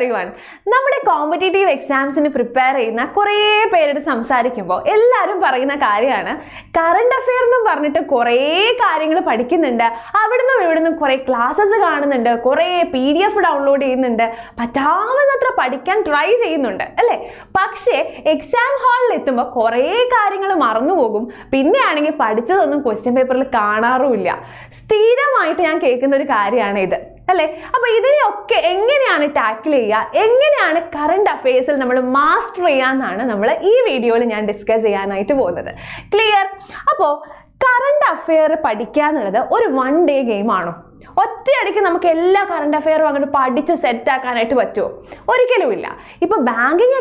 everyone. നമ്മുടെ competitive എക്സാംസിന് prepare ചെയ്യുന്ന കുറേ പേരോട് സംസാരിക്കുമ്പോൾ എല്ലാവരും പറയുന്ന കാര്യമാണ് കറണ്ട് അഫെയർ എന്നും പറഞ്ഞിട്ട് കുറേ കാര്യങ്ങൾ പഠിക്കുന്നുണ്ട്, അവിടുന്ന് ഇവിടുന്ന് കുറേ ക്ലാസ്സസ് കാണുന്നുണ്ട്, കുറേ PDF ഡൗൺലോഡ് ചെയ്യുന്നുണ്ട്, പറ്റാവുന്നത്ര പഠിക്കാൻ ട്രൈ ചെയ്യുന്നുണ്ട് അല്ലേ. പക്ഷേ എക്സാം ഹാളിൽ എത്തുമ്പോൾ കുറേ കാര്യങ്ങൾ മറന്നുപോകും. പിന്നെയാണെങ്കിൽ പഠിച്ചതൊന്നും ക്വസ്റ്റ്യൻ പേപ്പറിൽ കാണാറുമില്ല. സ്ഥിരമായിട്ട് ഞാൻ കേൾക്കുന്ന ഒരു കാര്യമാണ് ഇത് അല്ലേ. അപ്പോൾ ഇതിനെയൊക്കെ എങ്ങനെയാണ് ടാക്കിൾ ചെയ്യുക, എങ്ങനെയാണ് കറണ്ട് അഫെയർസിൽ നമ്മൾ മാസ്റ്റർ ചെയ്യാമെന്നാണ് നമ്മൾ ഈ വീഡിയോയിൽ ഞാൻ ഡിസ്കസ് ചെയ്യാനായിട്ട് പോകുന്നത്. ക്ലിയർ? അപ്പോൾ കറണ്ട് അഫെയർ പഠിക്കുക എന്നുള്ളത് ഒരു 1 day ഗെയിമാണോ? ഒറ്റയടിക്ക് നമുക്ക് എല്ലാ കറണ്ട് അഫെയറും അങ്ങോട്ട് പഠിച്ച് സെറ്റാക്കാനായിട്ട് പറ്റുമോ? ഒരിക്കലുമില്ല. ഇപ്പോൾ ബാങ്കിങ്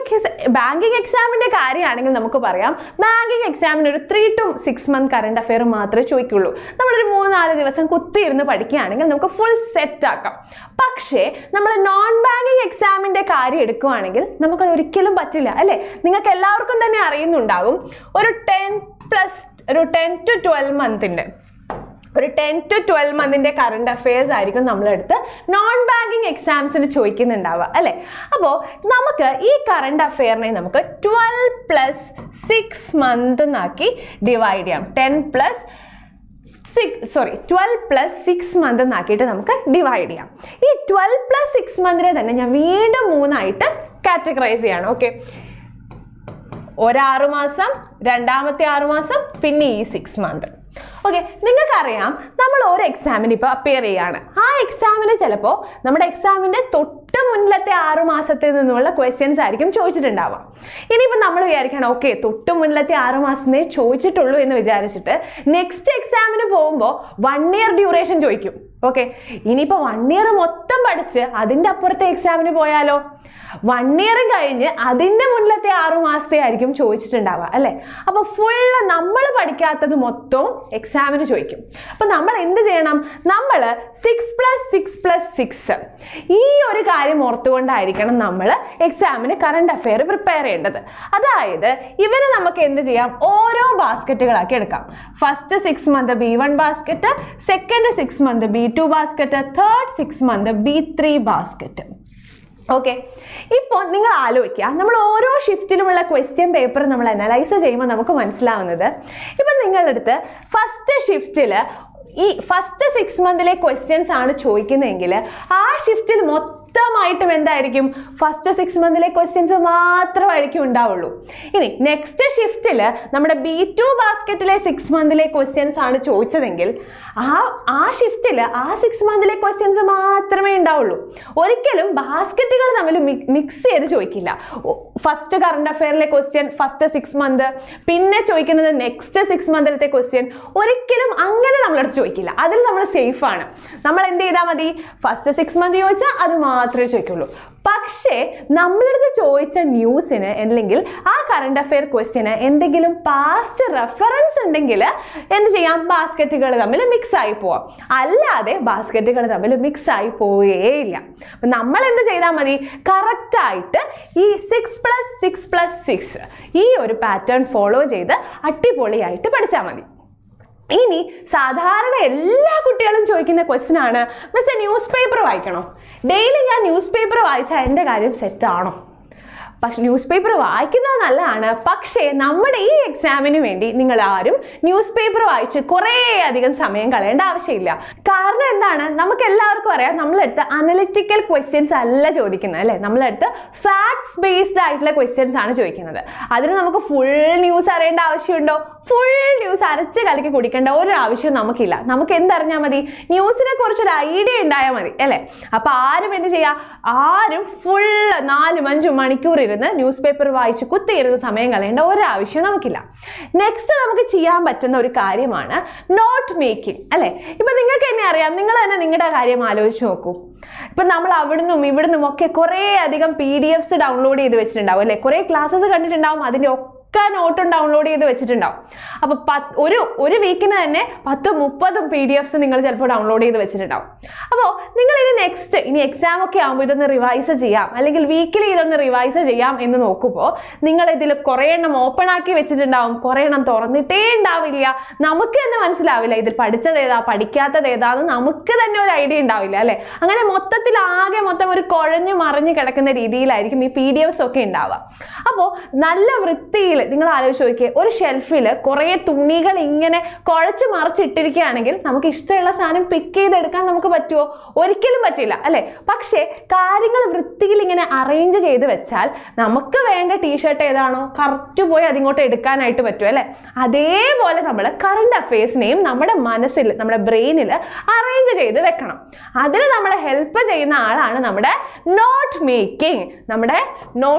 എക്സാമിൻ്റെ കാര്യമാണെങ്കിൽ നമുക്ക് പറയാം, ബാങ്കിങ് എക്സാമിന് ഒരു 3 to 6 month കറണ്ട് അഫെയർ മാത്രമേ ചോദിക്കുള്ളൂ. നമ്മളൊരു 3-4 ദിവസം കുത്തിയിരുന്ന് പഠിക്കുകയാണെങ്കിൽ നമുക്ക് ഫുൾ സെറ്റാക്കാം. പക്ഷേ നമ്മൾ നോൺ ബാങ്കിങ് എക്സാമിൻ്റെ കാര്യം എടുക്കുകയാണെങ്കിൽ നമുക്കത് ഒരിക്കലും പറ്റില്ല അല്ലേ. നിങ്ങൾക്ക് എല്ലാവർക്കും തന്നെ അറിയുന്നുണ്ടാകും, ഒരു 10 to 12 മന്തിൻ്റെ ഒരു 10 to 12 മന്തിൻ്റെ കറണ്ട് അഫെയർസ് ആയിരിക്കും നമ്മളെടുത്ത് നോൺ ബാങ്കിങ് എക്സാംസിന് ചോദിക്കുന്നുണ്ടാവുക അല്ലേ. അപ്പോൾ നമുക്ക് ഈ കറണ്ട് അഫെയറിനെ നമുക്ക് 12 + 6 months എന്നാക്കി ഡിവൈഡ് ചെയ്യാം. 12 + 6 months എന്നാക്കിയിട്ട് നമുക്ക് ഡിവൈഡ് ചെയ്യാം. ഈ 12 + 6 months തന്നെ ഞാൻ വീണ്ടും 3 ആയിട്ട് കാറ്റഗറൈസ് ചെയ്യാണ്. ഓക്കെ, 6 മാസം, രണ്ടാമത്തെ 6 മാസം, പിന്നെ ഈ 6 months. ഓക്കെ, നിങ്ങൾക്കറിയാം നമ്മൾ ഒരു എക്സാമിന് ഇപ്പോൾ അപ്പിയർ ചെയ്യാണ്. ആ എക്സാമിന് ചിലപ്പോൾ നമ്മുടെ എക്സാമിൻ്റെ തൊട്ട് മുന്നിലത്തെ 6 മാസത്തിൽ നിന്നുള്ള ക്വസ്റ്റ്യൻസ് ആയിരിക്കും ചോദിച്ചിട്ടുണ്ടാവുക. ഇനിയിപ്പോൾ നമ്മൾ വിചാരിക്കണം, ഓക്കെ തൊട്ട് മുന്നിലത്തെ 6 മാസത്തിനേ ചോദിച്ചിട്ടുള്ളൂ എന്ന് വിചാരിച്ചിട്ട് നെക്സ്റ്റ് എക്സാമിന് പോകുമ്പോൾ 1 year ഡ്യൂറേഷൻ ചോദിക്കും. ഓക്കെ, ഇനിയിപ്പോൾ 1 year മൊത്തം പഠിച്ച് അതിൻ്റെ അപ്പുറത്തെ എക്സാമിന് പോയാലോ? 1 year കഴിഞ്ഞ് അതിൻ്റെ മുന്നിലത്തെ 6 മാസത്തെ ആയിരിക്കും ചോദിച്ചിട്ടുണ്ടാവുക അല്ലേ. അപ്പോൾ ഫുള്ള് നമ്മൾ പഠിക്കാത്തത് മൊത്തം എക്സാമിന് ചോദിക്കും. അപ്പോൾ നമ്മൾ എന്ത് ചെയ്യണം? നമ്മൾ 6 + 6 + 6 ഈ ഒരു കാര്യം ഓർത്തുകൊണ്ടായിരിക്കണം നമ്മൾ എക്സാമിന് കറണ്ട് അഫെയർ പ്രിപ്പയർ ചെയ്യേണ്ടത്. അതായത് ഇവരെ നമുക്ക് എന്ത് ചെയ്യാം? ഓരോ ബാസ്ക്കറ്റുകളാക്കി എടുക്കാം. First 6 months B1 basket, second 6 months B2 basket, third 6 months B3 basket. Okay, ഇപ്പോൾ നിങ്ങൾ ആലോചിക്കുക, നമ്മൾ ഓരോ ഷിഫ്റ്റിലുമുള്ള ക്വസ്റ്റ്യൻ പേപ്പർ നമ്മൾ അനലൈസ് ചെയ്യുമ്പോൾ നമുക്ക് മനസ്സിലാവുന്നത്, ഇപ്പം നിങ്ങളുടെ അടുത്ത് ഫസ്റ്റ് ഷിഫ്റ്റിൽ ഈ ഫസ്റ്റ് 6 months ക്വസ്റ്റ്യൻസ് ആണ് ചോദിക്കുന്നതെങ്കിൽ ആ ഷിഫ്റ്റിൽ മൊത്തമായിട്ടും എന്തായിരിക്കും? ഫസ്റ്റ് 6 months ക്വസ്റ്റ്യൻസ് മാത്രമായിരിക്കും ഉണ്ടാവുള്ളൂ. ഇനി നെക്സ്റ്റ് ഷിഫ്റ്റിൽ നമ്മുടെ B2 ബാസ്ക്കറ്റിലെ 6 months ക്വസ്റ്റ്യൻസ് ആണ് ചോദിച്ചതെങ്കിൽ ആ ഷിഫ്റ്റിൽ ആ 6 months ക്വസ്റ്റ്യൻസ് മാത്രമേ ഉണ്ടാവുള്ളൂ. ഒരിക്കലും ബാസ്ക്കറ്റുകൾ തമ്മിൽ മിക്സ് ചെയ്ത് ചോദിക്കില്ല. ഫസ്റ്റ് കറണ്ട് അഫെയറിലെ ക്വസ്റ്റ്യൻ ഫസ്റ്റ് 6 months, പിന്നെ ചോദിക്കുന്നത് നെക്സ്റ്റ് 6 months ക്വസ്റ്റ്യൻ, ഒരിക്കലും അങ്ങനെ നമ്മളടുത്ത് ചോദിക്കില്ല. അതിൽ നമ്മൾ സേഫ് ആണ്. നമ്മൾ എന്ത് ചെയ്താൽ മതി? ഫസ്റ്റ് 6 months ചോദിച്ചാൽ അത് മാത്രമേ ചോദിക്കുള്ളൂ. പക്ഷേ നമ്മളടുത്ത് ചോദിച്ച ന്യൂസിന് അല്ലെങ്കിൽ ആ കറണ്ട് അഫെയർ ക്വസ്റ്റ്യന് എന്തെങ്കിലും പാസ്റ്റ് റെഫറൻസ് ഉണ്ടെങ്കിൽ എന്ത് ചെയ്യാം? ബാസ്ക്കറ്റുകൾ തമ്മിൽ മിക്സ് ആയി പോവാം. അല്ലാതെ ബാസ്ക്കറ്റുകൾ തമ്മിൽ മിക്സ് ആയി പോവുകയില്ല. അപ്പം നമ്മൾ എന്ത് ചെയ്താൽ മതി? കറക്റ്റായിട്ട് ഈ 6 + 6 + 6 ഈ ഒരു പാറ്റേൺ ഫോളോ ചെയ്ത് അടിപൊളിയായിട്ട് പഠിച്ചാൽ മതി. ഇനി സാധാരണ എല്ലാ കുട്ടികളും ചോദിക്കുന്ന ക്വസ്റ്റ്യൻ ആണ്, മിസ്സേ ന്യൂസ് പേപ്പർ വായിക്കണോ? ഡെയിലി ഞാൻ ന്യൂസ് പേപ്പർ വായിച്ചാൽ എൻ്റെ കാര്യം സെറ്റാണോ? പക്ഷെ ന്യൂസ് പേപ്പർ വായിക്കുന്നത് നല്ലതാണ്. പക്ഷേ നമ്മുടെ ഈ എക്സാമിന് വേണ്ടി നിങ്ങൾ ആരും ന്യൂസ് പേപ്പർ വായിച്ച് കുറേ അധികം സമയം കളയേണ്ട ആവശ്യമില്ല. കാരണം എന്താണ്? നമുക്ക് എല്ലാവർക്കും അറിയാം, നമ്മളെടുത്ത് അനലിറ്റിക്കൽ ക്വസ്റ്റ്യൻസ് അല്ല ചോദിക്കുന്നത് അല്ലേ. നമ്മളെടുത്ത് ഫാക്ട്സ് ബേസ്ഡ് ആയിട്ടുള്ള ക്വസ്റ്റ്യൻസ് ആണ് ചോദിക്കുന്നത്. അതിന് നമുക്ക് ഫുൾ ന്യൂസ് അറിയേണ്ട ആവശ്യമുണ്ടോ? ഫുൾ ന്യൂസ് അരച്ച് കലക്കി കുടിക്കേണ്ട ഒരു ആവശ്യവും നമുക്കില്ല. നമുക്ക് എന്തറിഞ്ഞാൽ മതി? ന്യൂസിനെ കുറിച്ചൊരു ഐഡിയ ഉണ്ടായാൽ മതി അല്ലേ. അപ്പോൾ ആരും എന്ത് ചെയ്യുക? ആരും ഫുൾ 4-5 മണിക്കൂർ ന്യൂസ് പേപ്പർ വായിച്ച് കുത്തിയിരുന്ന് സമയം കളയേണ്ട ഒരാവശ്യവും നമുക്കില്ല. നെക്സ്റ്റ് നമുക്ക് ചെയ്യാൻ പറ്റുന്ന ഒരു കാര്യമാണ് നോട്ട് മേക്കിംഗ് അല്ലേ. ഇപ്പം നിങ്ങൾക്ക് തന്നെ അറിയാം, നിങ്ങൾ തന്നെ നിങ്ങളുടെ കാര്യം ആലോചിച്ച് നോക്കൂ. ഇപ്പം നമ്മൾ അവിടുന്നും ഇവിടുന്നും ഒക്കെ കുറേ അധികം PDFs ഡൗൺലോഡ് ചെയ്ത് വെച്ചിട്ടുണ്ടാവും അല്ലേ. കുറേ ക്ലാസ്സസ് കണ്ടിട്ടുണ്ടാവും. അതിൻ്റെ ഒക്കെ നോട്ടും ഡൗൺലോഡ് ചെയ്ത് വെച്ചിട്ടുണ്ടാവും. അപ്പോൾ ഒരു വീക്കിന് തന്നെ 10-30 PDF നിങ്ങൾ ചിലപ്പോൾ ഡൗൺലോഡ് ചെയ്ത് വെച്ചിട്ടുണ്ടാവും. അപ്പോൾ നിങ്ങൾ ഇനി എക്സാം ഒക്കെ ആകുമ്പോൾ ഇതൊന്ന് റിവൈസ് ചെയ്യാം, അല്ലെങ്കിൽ വീക്കിലി ഇതൊന്ന് റിവൈസ് ചെയ്യാം എന്ന് നോക്കുമ്പോൾ നിങ്ങൾ ഇതിൽ കുറേ എണ്ണം ഓപ്പൺ ആക്കി വെച്ചിട്ടുണ്ടാവും, കുറേ എണ്ണം തുറന്നിട്ടേ ഉണ്ടാവില്ല. നമുക്ക് തന്നെ മനസ്സിലാവില്ല ഇതിൽ പഠിച്ചത് ഏതാ പഠിക്കാത്തത് ഏതാന്ന് നമുക്ക് തന്നെ ഒരു ഐഡിയ ഉണ്ടാവില്ല അല്ലേ. അങ്ങനെ മൊത്തത്തിൽ മൊത്തം ഒരു കുഴഞ്ഞു മറിഞ്ഞു കിടക്കുന്ന രീതിയിലായിരിക്കും ഈ PDFs ഒക്കെ ഉണ്ടാവുക. അപ്പോൾ നല്ല വൃത്തിയിൽ നിങ്ങൾ ആലോചിച്ച് നോക്കിയേ, ഒരു ഷെൽഫിൽ കുറേ തുണികൾ ഇങ്ങനെ കുഴച്ച് മറിച്ചിട്ടിരിക്കുകയാണെങ്കിൽ നമുക്ക് ഇഷ്ടമുള്ള സാധനം പിക്ക് ചെയ്തെടുക്കാൻ നമുക്ക് പറ്റുമോ? ഒരിക്കലും പറ്റില്ല അല്ലേ. പക്ഷേ കാര്യങ്ങൾ വൃത്തിയിൽ ഇങ്ങനെ അറേഞ്ച് ചെയ്ത് വെച്ചാൽ നമുക്ക് വേണ്ട ടീഷർട്ട് ഏതാണോ കറക്റ്റ് പോയി അതിങ്ങോട്ട് എടുക്കാനായിട്ട് പറ്റും അല്ലേ. അതേപോലെ നമ്മൾ കറണ്ട് അഫയേഴ്സിനെയും നമ്മുടെ മനസ്സിൽ, നമ്മുടെ ബ്രെയിനിൽ അറേഞ്ച് ചെയ്ത് വെക്കണം. അതിന് നമ്മളെ ഹെൽപ്പ് ചെയ്യുന്ന ആളാണ് നമ്മുടെ നോട്ട്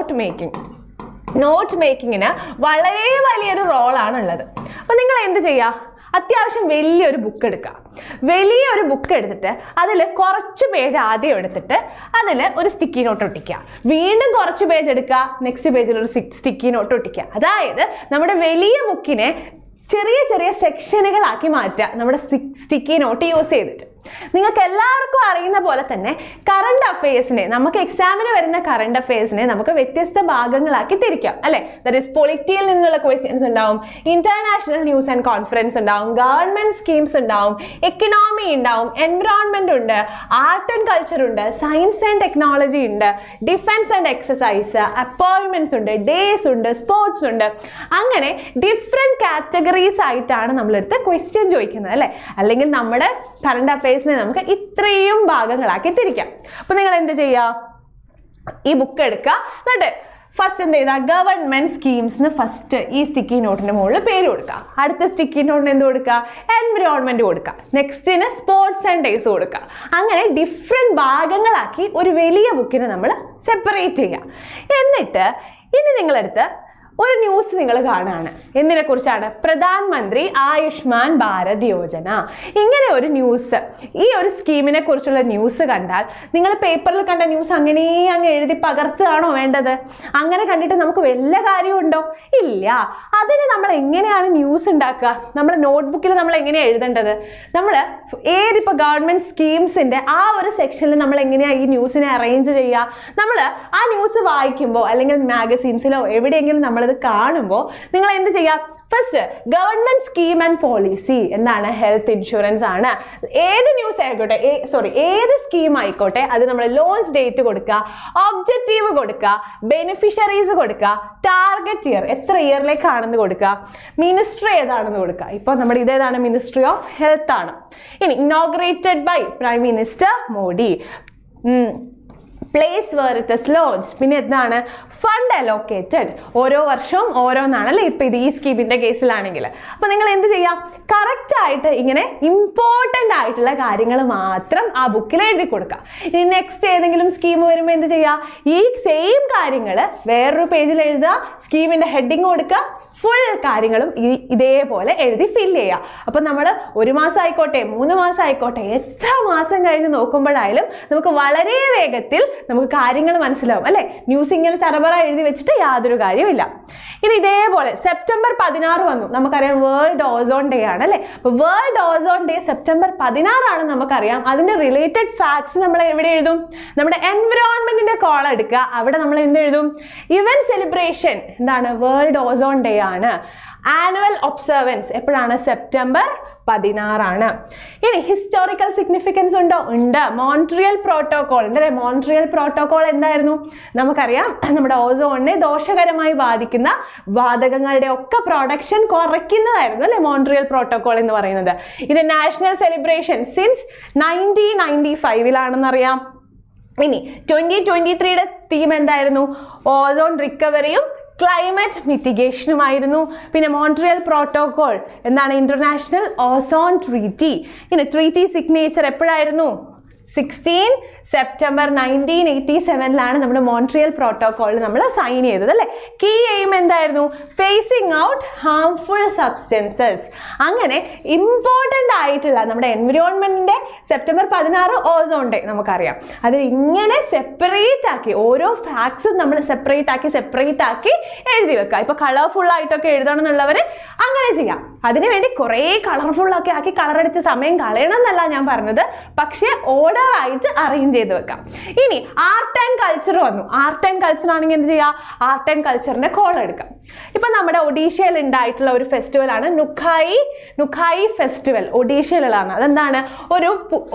മേക്കിങ്ങിന് വളരെ വലിയൊരു റോളാണ് ഉള്ളത്. അപ്പോൾ നിങ്ങൾ എന്ത് ചെയ്യുക, അത്യാവശ്യം വലിയൊരു ബുക്ക് എടുക്കുക. വലിയൊരു ബുക്ക് എടുത്തിട്ട് അതിൽ കുറച്ച് പേജ് ആദ്യം എടുത്തിട്ട് അതിൽ ഒരു സ്റ്റിക്കി നോട്ട് ഒട്ടിക്കുക. വീണ്ടും കുറച്ച് പേജ് എടുക്കുക, നെക്സ്റ്റ് പേജിൽ ഒരു സ്റ്റിക്കി നോട്ട് ഒട്ടിക്കുക. അതായത് നമ്മുടെ വലിയ ബുക്കിനെ ചെറിയ ചെറിയ സെക്ഷനുകളാക്കി മാറ്റുക നമ്മുടെ സ്റ്റിക്കി നോട്ട് യൂസ് ചെയ്തിട്ട്. നിങ്ങൾക്ക് എല്ലാവർക്കും അറിയുന്ന പോലെ തന്നെ കറണ്ട് അഫയേഴ്സിനെ, നമുക്ക് എക്സാമിന് വരുന്ന കറണ്ട് അഫയേഴ്സിനെ നമുക്ക് വ്യത്യസ്ത ഭാഗങ്ങളാക്കി തിരിക്കാം അല്ലെ. ദാറ്റ് ഈസ് പൊളിറ്റിയിൽ നിന്നുള്ള ക്വസ്റ്റ്യൻസ് ഉണ്ടാവും, ഇന്റർനാഷണൽ ന്യൂസ് ആൻഡ് കോൺഫറൻസ് ഉണ്ടാവും, ഗവൺമെന്റ് സ്കീംസ് ഉണ്ടാവും, എക്കണോമി ഉണ്ടാവും, എൻവിറോൺമെന്റ് ഉണ്ട്, ആർട്ട് ആൻഡ് കൾച്ചർ ഉണ്ട്, സയൻസ് ആൻഡ് ടെക്നോളജി ഉണ്ട്, ഡിഫൻസ് ആൻഡ് എക്സസൈസ്, അപ്പോയിന്റ്മെന്റ്സ് ഉണ്ട്, ഡേയ്സ് ഉണ്ട്, സ്പോർട്സ് ഉണ്ട്. അങ്ങനെ ഡിഫറെന്റ് കാറ്റഗറീസ് ആയിട്ടാണ് നമ്മളെടുത്ത് ക്വസ്റ്റ്യൻ ചോദിക്കുന്നത് അല്ലെ. അല്ലെങ്കിൽ നമ്മുടെ കറണ്ട് അഫയേഴ്സിനെ നമുക്ക് ഇത്രയും ഭാഗങ്ങളാക്കി തിരിക്കാം. അപ്പൊ നിങ്ങൾ എന്ത് ചെയ്യുക, ഈ ബുക്ക് എടുക്കുക, എന്നിട്ട് ഫസ്റ്റ് എന്ത് ചെയ്താൽ ഗവൺമെന്റ് സ്കീംസിന് ഫസ്റ്റ് ഈ സ്റ്റിക്കി നോട്ടിന്റെ മുകളിൽ പേര് കൊടുക്കുക. അടുത്ത സ്റ്റിക്കി നോട്ടിന് എന്ത് കൊടുക്കുക, എൻവിറോൺമെന്റ് കൊടുക്കുക. നെക്സ്റ്റിന് സ്പോർട്സ് ആൻഡ് ഡേയ്സ് കൊടുക്കുക. അങ്ങനെ ഡിഫറെന്റ് ഭാഗങ്ങളാക്കി ഒരു വലിയ ബുക്കിനെ നമ്മൾ സെപ്പറേറ്റ് ചെയ്യുക. എന്നിട്ട് ഇനി നിങ്ങളെടുത്ത് ഒരു ന്യൂസ് നിങ്ങൾ കാണുകയാണ്. എന്തിനെ കുറിച്ചാണ്? പ്രധാനമന്ത്രി ആയുഷ്മാൻ ഭാരത് യോജന. ഇങ്ങനെ ഒരു ന്യൂസ്, ഈ ഒരു സ്കീമിനെ കുറിച്ചുള്ള ന്യൂസ് കണ്ടാൽ നിങ്ങൾ പേപ്പറിൽ കണ്ട ന്യൂസ് അങ്ങനെ അങ്ങ് എഴുതി പകർത്തുകയാണോ വേണ്ടത്? അങ്ങനെ കണ്ടിട്ട് നമുക്ക് വല്ല കാര്യമുണ്ടോ? ഇല്ല. അതിന് നമ്മൾ എങ്ങനെയാണ് ന്യൂസ് ഉണ്ടാക്കുക? നമ്മുടെ നോട്ട്ബുക്കിൽ നമ്മൾ എങ്ങനെയാണ് എഴുതേണ്ടത്? നമ്മൾ ഏതിപ്പോൾ ഗവൺമെന്റ് സ്കീംസിന്റെ ആ ഒരു സെക്ഷനിൽ നമ്മൾ എങ്ങനെയാണ് ഈ ന്യൂസിനെ അറേഞ്ച് ചെയ്യുക? നമ്മൾ ആ ന്യൂസ് വായിക്കുമ്പോൾ അല്ലെങ്കിൽ മാഗസീൻസിലോ എവിടെയെങ്കിലും നമ്മളത് കാണുമ്പോൾ നിങ്ങൾ എന്ത് ചെയ്യുക? First government scheme and policy എന്താണ്? ഹെൽത്ത് ഇൻഷുറൻസ് ആണ്. ഏത് ന്യൂസ് ആയിക്കോട്ടെ, ഏത് സ്കീം ആയിക്കോട്ടെ, അത് നമ്മൾ ലോഞ്ച് ഡേറ്റ് കൊടുക്കുക, ഒബ്ജക്റ്റീവ് കൊടുക്കുക, ബെനിഫിഷ്യറീസ് കൊടുക്കുക, ടാർഗറ്റ് ഇയർ എത്ര ഇയറിലേക്കാണെന്ന് കൊടുക്കുക, മിനിസ്ട്രി ഏതാണെന്ന് കൊടുക്കുക. ഇപ്പോൾ നമ്മുടെ ഇതേതാണ്? മിനിസ്ട്രി ഓഫ് ഹെൽത്ത് ആണ്. ഇനി inaugurated by prime minister Modi, place where it is launch. പിന്നെ എന്താണ്? Fund allocated. ഓരോ വർഷവും ഓരോന്നാണല്ലേ ഇപ്പം ഇത് ഈ സ്കീമിൻ്റെ കേസിലാണെങ്കിൽ. അപ്പോൾ നിങ്ങൾ എന്ത് ചെയ്യാം? കറക്റ്റ് ആയിട്ട് ഇങ്ങനെ ഇമ്പോർട്ടൻ്റ് ആയിട്ടുള്ള കാര്യങ്ങൾ മാത്രം ആ ബുക്കിൽ എഴുതി കൊടുക്കുക. ഇനി നെക്സ്റ്റ് ഏതെങ്കിലും സ്കീം വരുമ്പോൾ എന്ത് ചെയ്യുക? ഈ സെയിം കാര്യങ്ങൾ വേറൊരു പേജിൽ എഴുതുക, സ്കീമിൻ്റെ ഹെഡിങ് കൊടുക്കുക, ഫുൾ കാര്യങ്ങളും ഇതേപോലെ എഴുതി ഫില്ല് ചെയ്യുക. അപ്പം നമ്മൾ 1 മാസം ആയിക്കോട്ടെ, 3 മാസം ആയിക്കോട്ടെ, എത്ര മാസം കഴിഞ്ഞ് നോക്കുമ്പോഴായാലും നമുക്ക് വളരെ വേഗത്തിൽ നമുക്ക് കാര്യങ്ങൾ മനസ്സിലാവും അല്ലേ. ന്യൂസ് ഇങ്ങനെ ചറപറ എഴുതി വെച്ചിട്ട് യാതൊരു കാര്യമില്ല. ഇനി ഇതേപോലെ സെപ്റ്റംബർ 16 വന്നു, നമുക്കറിയാം വേൾഡ് ഓസോൺ ഡേ ആണ് അല്ലേ. അപ്പോൾ വേൾഡ് ഓസോൺ ഡേ സെപ്റ്റംബർ 16 ആണെന്ന് നമുക്കറിയാം. അതിൻ്റെ റിലേറ്റഡ് ഫാക്ട്സ് നമ്മൾ എവിടെ എഴുതും? നമ്മുടെ എൻവിറോൺമെന്റിന്റെ കോളം എടുക്കുക, അവിടെ നമ്മൾ എന്ത് എഴുതും? ഇവന്റ് സെലിബ്രേഷൻ എന്താണ്? വേൾഡ് ഓസോൺ ഡേ ആണ്. ആനുവൽ ഒബ്സർവൻസ് എപ്പോഴാണ്? സെപ്റ്റംബർ 16 ആണ്. ഇനി ഹിസ്റ്റോറിക്കൽ സിഗ്നിഫിക്കൻസ് ഉണ്ടോ? ഉണ്ട്. Montreal protocol. എന്താ മോൺട്രിയൽ പ്രോട്ടോകോൾ എന്തായിരുന്നു? നമുക്കറിയാം നമ്മുടെ ഓസോണിനെ ദോഷകരമായി ബാധിക്കുന്ന വാതകങ്ങളുടെ ഒക്കെ പ്രൊഡക്ഷൻ കുറയ്ക്കുന്നതായിരുന്നു അല്ലെ മോൺട്രിയൽ പ്രോട്ടോകോൾ എന്ന് പറയുന്നത്. ഇത് നാഷണൽ സെലിബ്രേഷൻ സിൻസ് 1995 ഇനി 2023 തീം എന്തായിരുന്നു? ഓസോൺ റിക്കവറിയും ക്ലൈമറ്റ് മിറ്റിഗേഷനുമായിരുന്നു. പിന്നെ മോൺട്രിയൽ പ്രോട്ടോകോൾ എന്താണ്? International ozone treaty. ഇനി ട്രീറ്റി സിഗ്നേച്ചർ എപ്പോഴായിരുന്നു? 16 സെപ്റ്റംബർ 1987 നമ്മുടെ മോൺട്രിയൽ പ്രോട്ടോകോളിൽ നമ്മൾ സൈൻ ചെയ്തത് അല്ലേ. കീ എയിം എന്തായിരുന്നു? Phasing out harmful substances. അങ്ങനെ ഇമ്പോർട്ടൻ്റ് ആയിട്ടുള്ള നമ്മുടെ എൻവിറോൺമെന്റിന്റെ സെപ്റ്റംബർ 16 ഓസോൺ ഡേ നമുക്കറിയാം. അത് ഇങ്ങനെ സെപ്പറേറ്റ് ആക്കി ഓരോ ഫാക്ട്സും നമ്മൾ സെപ്പറേറ്റ് ആക്കി എഴുതി വെക്കുക. ഇപ്പൊ കളർഫുൾ ആയിട്ടൊക്കെ എഴുതണം എന്നുള്ളവർ അങ്ങനെ ചെയ്യാം. അതിനുവേണ്ടി കുറേ കളർഫുൾ ആക്കി കളറടിച്ച് സമയം കളയണം എന്നല്ല ഞാൻ പറഞ്ഞത്, പക്ഷേ ഓർഡർ ആയിട്ട് അറേഞ്ച് ചെയ്ത് വെക്കാം. ഇനി ആർട്ട് ആൻഡ് കൾച്ചർ വന്നു. ആർട്ട് ആൻഡ് കൾച്ചർ ആണെങ്കിൽ എന്ത് ചെയ്യാം? ആർട്ട് ആൻഡ് കൾച്ചറിന്റെ കോൾ എടുക്കാം. ഇപ്പൊ നമ്മുടെ ഒഡീഷയിൽ ഉണ്ടായിട്ടുള്ള ഒരു ഫെസ്റ്റിവൽ ആണ് നുഖായി ഫെസ്റ്റിവൽ. ഒഡീഷയിലുള്ളതാണ്. അതെന്താണ്?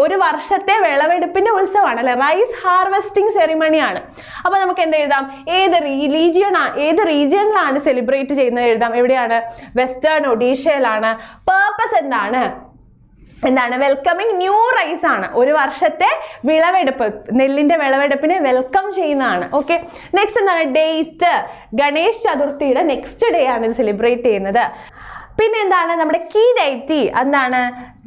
ഒരു വർഷത്തെ വിളവെടുപ്പിന്റെ ഉത്സവമാണ് അല്ലെ, റൈസ് ഹാർവെസ്റ്റിംഗ് സെറിമണിയാണ്. അപ്പൊ നമുക്ക് എന്ത് എഴുതാം? ഏത് റീജിയനിലാണ് സെലിബ്രേറ്റ് ചെയ്യുന്നത് എഴുതാം. എവിടെയാണ്? വെസ്റ്റേൺ ഒഡീഷയിലാണ്. പേർപ്പസ് എന്താണ്? വെൽക്കമിങ് ന്യൂ റൈസ് ആണ്. ഒരു വർഷത്തെ വിളവെടുപ്പ്, നെല്ലിന്റെ വിളവെടുപ്പിനെ വെൽക്കം ചെയ്യുന്നതാണ്. ഓക്കെ, നെക്സ്റ്റ് എന്താണ്? ഡേറ്റ്. ഗണേശ് ചതുർത്ഥിയുടെ നെക്സ്റ്റ് ഡേ ആണ് ഇത് സെലിബ്രേറ്റ് ചെയ്യുന്നത്. പിന്നെ എന്താണ്? നമ്മുടെ കീ ഡൈറ്റി എന്താണ്?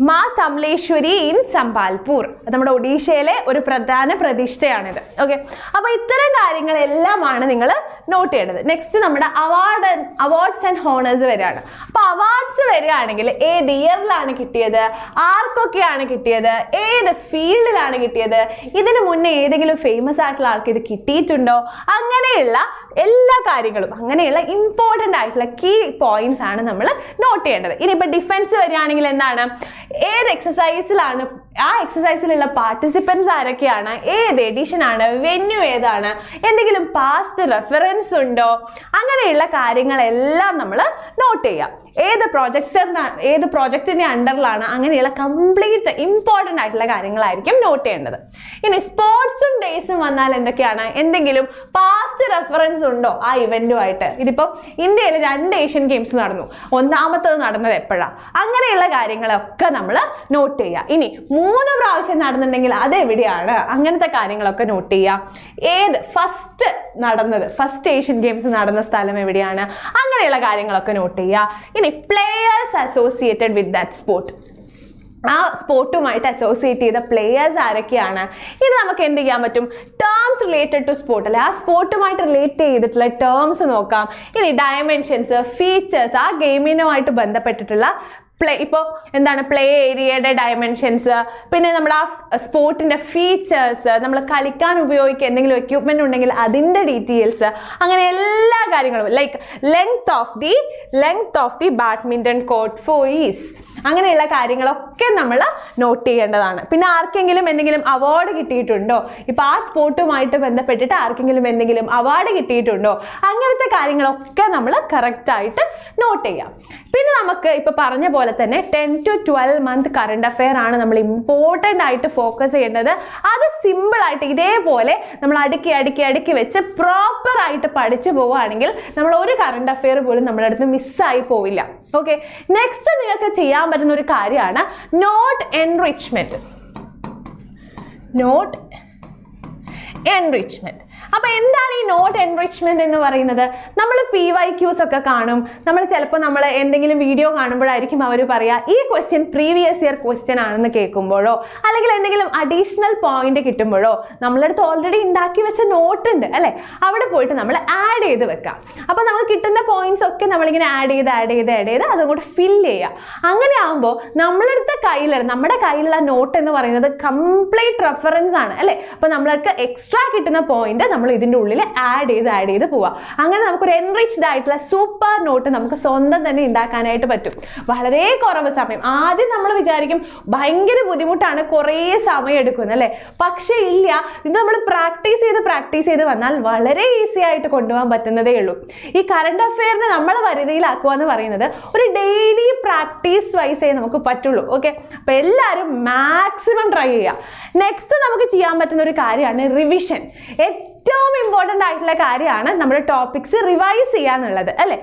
മാ സമലേശ്വരി ഇൻ സംബാൽപൂർ. നമ്മുടെ ഒഡീഷയിലെ ഒരു പ്രധാന പ്രതിഷ്ഠയാണിത്. ഓക്കെ, അപ്പൊ ഇത്തരം കാര്യങ്ങളെല്ലാമാണ് നിങ്ങൾ നോട്ട് ചെയ്യേണ്ടത്. നെക്സ്റ്റ് നമ്മുടെ അവാർഡ്സ് ആൻഡ് ഹോണേഴ്സ് വരികയാണ്. അപ്പൊ അവാർഡ്സ് വരികയാണെങ്കിൽ ഏത് ഇയറിലാണ് കിട്ടിയത്, ആർക്കൊക്കെയാണ് കിട്ടിയത്, ഏത് ഫീൽഡിലാണ് കിട്ടിയത്, ഇതിന് മുന്നേ ഏതെങ്കിലും ഫേമസ് ആയിട്ടുള്ള ആൾക്ക് ഇത് കിട്ടിയിട്ടുണ്ടോ, അങ്ങനെയുള്ള എല്ലാ കാര്യങ്ങളും, അങ്ങനെയുള്ള ഇമ്പോർട്ടൻ്റ് ആയിട്ടുള്ള കീ പോയിന്റ്സ് ആണ് നമ്മൾ നോട്ട് ചെയ്യേണ്ടത്. ഇനിയിപ്പോൾ ഡിഫൻസ് വരികയാണെങ്കിൽ എന്താണ്? ഏത് എക്സസൈസിലാണ്, ആ എക്സസൈസിലുള്ള പാർട്ടിസിപ്പൻസ് ആരൊക്കെയാണ്, ഏത് എഡിഷൻ ആണ്, വെന്യൂ ഏതാണ്, എന്തെങ്കിലും പാസ്റ്റ് റെഫറൻസ് ഉണ്ടോ, അങ്ങനെയുള്ള കാര്യങ്ങളെല്ലാം നമ്മൾ നോട്ട് ചെയ്യാം. ഏത് പ്രോജക്റ്റിന്റെ അണ്ടറിലാണ്, അങ്ങനെയുള്ള കംപ്ലീറ്റ് ഇമ്പോർട്ടൻ്റ് ആയിട്ടുള്ള കാര്യങ്ങളായിരിക്കും നോട്ട് ചെയ്യേണ്ടത്. ഇനി സ്പോർട്സും ഡേയ്സും വന്നാൽ എന്തൊക്കെയാണ്? എന്തെങ്കിലും പാസ്റ്റ് റെഫറൻസ് ഉണ്ടോ ആ ഇവന്റുമായിട്ട്? ഇതിപ്പോൾ ഇന്ത്യയിൽ 2 ഏഷ്യൻ ഗെയിംസ് നടന്നു. ഒന്നാമത്തത് നടന്നത് എപ്പോഴാണ്? അങ്ങനെയുള്ള കാര്യങ്ങളൊക്കെ നമ്മൾ നോട്ട് ചെയ്യുക. ഇനി 3 പ്രാവശ്യം നടന്നിട്ടുണ്ടെങ്കിൽ അതെവിടെയാണ്? അങ്ങനത്തെ കാര്യങ്ങളൊക്കെ നോട്ട് ചെയ്യുക. ഫസ്റ്റ് ഏഷ്യൻ ഗെയിംസ് നടന്ന സ്ഥലം എവിടെയാണ്? അങ്ങനെയുള്ള കാര്യങ്ങളൊക്കെ നോട്ട് ചെയ്യുക. ഇനി players associated with that sport, ആ സ്പോർട്ടുമായിട്ട് അസോസിയേറ്റ് ചെയ്ത പ്ലേയേഴ്സ് ആരൊക്കെയാണ്? ഇത് നമുക്ക് എന്ത് ചെയ്യാൻ പറ്റും? ടേംസ് റിലേറ്റഡ് ടു സ്പോർട്ട് അല്ലെ, ആ സ്പോർട്ടുമായിട്ട് റിലേറ്റ് ചെയ്തിട്ടുള്ള ടേംസ് നോക്കാം. ഇനി ഡയമെൻഷൻസ്, ഫീച്ചേഴ്സ്, ആ ഗെയിമിനുമായിട്ട് ബന്ധപ്പെട്ടിട്ടുള്ള ഇപ്പോൾ എന്താണ് പ്ലേ ഏരിയയുടെ ഡയമെൻഷൻസ്, പിന്നെ നമ്മുടെ ആ സ്പോർട്ടിൻ്റെ ഫീച്ചേഴ്സ്, നമ്മൾ കളിക്കാൻ ഉപയോഗിക്കുക എന്തെങ്കിലും എക്യുപ്മെൻ്റ് ഉണ്ടെങ്കിൽ അതിൻ്റെ ഡീറ്റെയിൽസ്, അങ്ങനെ എല്ലാ കാര്യങ്ങളും like length of the badminton court four is, അങ്ങനെയുള്ള കാര്യങ്ങളൊക്കെ നമ്മൾ നോട്ട് ചെയ്യേണ്ടതാണ്. പിന്നെ ആർക്കെങ്കിലും എന്തെങ്കിലും അവാർഡ് കിട്ടിയിട്ടുണ്ടോ, ഇപ്പോൾ ആ സ്പോർട്ടുമായിട്ട് ബന്ധപ്പെട്ടിട്ട് ആർക്കെങ്കിലും എന്തെങ്കിലും അവാർഡ് കിട്ടിയിട്ടുണ്ടോ, അങ്ങനത്തെ കാര്യങ്ങളൊക്കെ നമ്മൾ കറക്റ്റായിട്ട് നോട്ട് ചെയ്യാം. പിന്നെ നമുക്ക് ഇപ്പോൾ പറഞ്ഞ പോലെ തന്നെ 10 to 12 month കറണ്ട് അഫെയർ ആണ് നമ്മൾ ഇമ്പോർട്ടൻ്റ് ആയിട്ട് ഫോക്കസ് ചെയ്യേണ്ടത്. അത് സിമ്പിളായിട്ട് ഇതേപോലെ നമ്മൾ അടുക്കി വെച്ച് പ്രോപ്പറായിട്ട് പഠിച്ചു പോവുകയാണെങ്കിൽ നമ്മൾ ഒരു കറണ്ട് അഫെയർ പോലും നമ്മുടെ അടുത്ത് മിസ്സായി പോവില്ല. ഓക്കെ, നെക്സ്റ്റ് നിങ്ങൾക്ക് ചെയ്യാൻ പറ്റുന്ന ഒരു കാര്യമാണ് നോട്ട് എൻറിച്ച്മെന്റ്. അപ്പോൾ എന്താണ് ഈ നോട്ട് എൻറിച്ച്മെന്റ് എന്ന് പറയുന്നത്? നമ്മൾ PYQs ഒക്കെ കാണും. നമ്മൾ എന്തെങ്കിലും വീഡിയോ കാണുമ്പോഴായിരിക്കും അവർ പറയുക ഈ ക്വസ്റ്റ്യൻ പ്രീവിയസ് ഇയർ ക്വസ്റ്റ്യൻ ആണെന്ന് കേൾക്കുമ്പോഴോ, അല്ലെങ്കിൽ എന്തെങ്കിലും അഡീഷണൽ പോയിന്റ് കിട്ടുമ്പോഴോ നമ്മളടുത്ത് ഓൾറെഡി ഉണ്ടാക്കി വെച്ച നോട്ട് ഉണ്ട് അല്ലേ, അവിടെ പോയിട്ട് നമ്മൾ ആഡ് ചെയ്ത് വെക്കാം. അപ്പോൾ നമുക്ക് കിട്ടുന്ന പോയിന്റ്സ് ഒക്കെ നമ്മളിങ്ങനെ ആഡ് ചെയ്ത് അതുകൊണ്ട് ഫില്ല് ചെയ്യുക. അങ്ങനെ ആകുമ്പോൾ നമ്മുടെ കയ്യിലുള്ള നോട്ട് എന്ന് പറയുന്നത് കംപ്ലീറ്റ് റെഫറൻസ് ആണ് അല്ലേ. അപ്പോൾ നമ്മൾക്ക് എക്സ്ട്രാ കിട്ടുന്ന പോയിന്റ് നമ്മൾ ഇതിൻ്റെ ഉള്ളിൽ ആഡ് ചെയ്ത് പോവുക. അങ്ങനെ നമുക്കൊരു എൻറിച്ച്ഡ് ആയിട്ടുള്ള സൂപ്പർ നോട്ട് നമുക്ക് സ്വന്തം തന്നെ ഉണ്ടാക്കാനായിട്ട് പറ്റും. വളരെ കുറവ് സമയം. ആദ്യം നമ്മൾ വിചാരിക്കും ഭയങ്കര ബുദ്ധിമുട്ടാണ്, കുറേ സമയം എടുക്കുന്നു അല്ലേ. പക്ഷേ ഇല്ല, ഇത് നമ്മൾ പ്രാക്ടീസ് ചെയ്ത് വന്നാൽ വളരെ ഈസി ആയിട്ട് കൊണ്ടുപോകാൻ പറ്റുന്നതേ ഉള്ളൂ. ഈ കറണ്ട് അഫെയറിനെ നമ്മൾ വരുതിയിലാക്കുക എന്ന് പറയുന്നത് ഒരു ഡെയിലി പ്രാക്ടീസ് വൈസേ നമുക്ക് പറ്റുള്ളൂ. ഓക്കെ, അപ്പോൾ എല്ലാവരും മാക്സിമം ട്രൈ ചെയ്യുക. നെക്സ്റ്റ് നമുക്ക് ചെയ്യാൻ പറ്റുന്ന ഒരു കാര്യമാണ് റിവിഷൻ. ഏറ്റവും ഇമ്പോർട്ടൻ്റ് ആയിട്ടുള്ള കാര്യമാണ് നമ്മുടെ ടോപ്പിക്സ് റിവൈസ് ചെയ്യാന്നുള്ളത് അല്ലേ.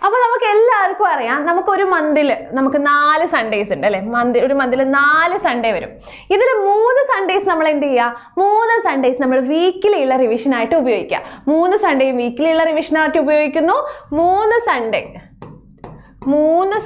അപ്പോൾ നമുക്ക് എല്ലാവർക്കും അറിയാം, നമുക്കൊരു മന്തിൽ നമുക്ക് 4 സൺഡേസ് ഉണ്ട് അല്ലേ. ഒരു മന്തിൽ 4 സൺഡേ വരും. ഇതിൽ 3 സൺഡേസ് നമ്മൾ എന്ത് ചെയ്യുക? 3 സൺഡേസ് നമ്മൾ വീക്കിലിയുള്ള റിവിഷനായിട്ട് ഉപയോഗിക്കുക. 3 സൺഡേ വീക്കിലിയുള്ള റിവിഷനായിട്ട് ഉപയോഗിക്കുന്നു. 3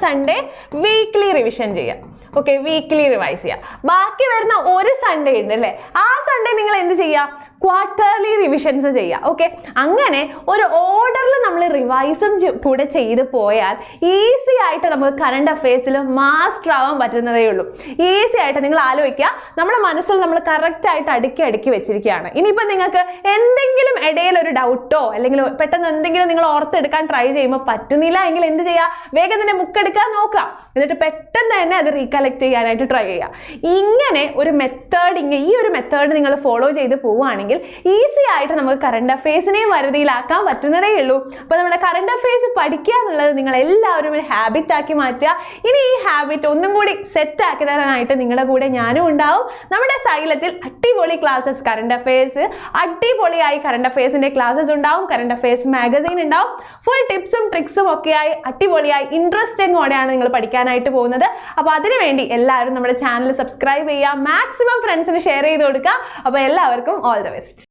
സൺഡേ വീക്ക്ലി റിവിഷൻ ചെയ്യാം. ഓക്കെ, വീക്ക്ലി റിവൈസ് ചെയ്യുക. ബാക്കി വരുന്ന ഒരു സൺഡേ ഉണ്ട് അല്ലേ, ആ സൺഡേ നിങ്ങൾ എന്ത് ചെയ്യുക, ക്വാർട്ടർലി റിവിഷൻസ് ചെയ്യുക. ഓക്കെ, അങ്ങനെ ഒരു ഓർഡറിൽ നമ്മൾ റിവൈസും കൂടെ ചെയ്ത് പോയാൽ ഈസി ആയിട്ട് നമുക്ക് കറണ്ട് അഫയേഴ്സിൽ മാസ്റ്റർ ആവാൻ പറ്റുന്നതേ ഉള്ളൂ. ഈസി ആയിട്ട് നിങ്ങൾ ആലോചിക്കുക, നമ്മുടെ മനസ്സിൽ നമ്മൾ കറക്റ്റായിട്ട് അടുക്കി വെച്ചിരിക്കുകയാണ്. ഇനിയിപ്പോൾ നിങ്ങൾക്ക് എന്തെങ്കിലും ഇടയിൽ ഒരു ഡൗട്ടോ അല്ലെങ്കിൽ പെട്ടെന്ന് എന്തെങ്കിലും നിങ്ങൾ ഓർത്തെടുക്കാൻ ട്രൈ ചെയ്യുമ്പോൾ പറ്റുന്നില്ല എങ്കിൽ എന്ത് ചെയ്യുക, വേഗം തന്നെ ബുക്ക് എടുക്കാൻ നോക്കുക, എന്നിട്ട് പെട്ടെന്ന് തന്നെ അത് റീകളക്ട് ചെയ്യാനായിട്ട് ട്രൈ ചെയ്യുക. ഇങ്ങനെ ഒരു മെത്തേഡ്, ഈ ഒരു മെത്തേഡ് നിങ്ങൾ ഫോളോ ചെയ്ത് പോവുകയാണെങ്കിൽ ഈസി ആയിട്ട് നമുക്ക് കറണ്ട് അഫയേഴ്സിനെയും വരുതിയിലാക്കാൻ പറ്റുന്നതേ ഉള്ളൂ. അപ്പോൾ നമ്മുടെ കറണ്ട് അഫയേഴ്സ് പഠിക്കുക എന്നുള്ളത് നിങ്ങൾ എല്ലാവരും ഒരു ഹാബിറ്റ് ആക്കി മാറ്റുക. ഇനി ഈ ഹാബിറ്റ് ഒന്നും കൂടി സെറ്റ് ആക്കി തരാനായിട്ട് നിങ്ങളുടെ കൂടെ ഞാനും ഉണ്ടാവും. നമ്മുടെ സൈലത്തിൽ അടിപൊളി ക്ലാസ്സസ്, കറണ്ട് അഫയേഴ്സ് അടിപൊളിയായി കറണ്ട് അഫയേഴ്സിന്റെ ക്ലാസ്സസ് ഉണ്ടാവും, കറണ്ട് അഫയേഴ്സ് മാഗസീൻ ഉണ്ടാവും. ഫുൾ ടിപ്സും ട്രിക്സും ഒക്കെയായി അടിപൊളിയായി ഇൻട്രസ്റ്റിംഗോടെയാണ് നിങ്ങൾ പഠിക്കാനായിട്ട് പോകുന്നത്. അപ്പോൾ അതിനുവേണ്ടി എല്ലാവരും നമ്മുടെ ചാനൽ സബ്സ്ക്രൈബ് ചെയ്യുക, മാക്സിമം ഫ്രണ്ട്സിന് ഷെയർ ചെയ്ത് കൊടുക്കുക. അപ്പോൾ എല്ലാവർക്കും ഓൾ ദ ബെസ്റ്റ്.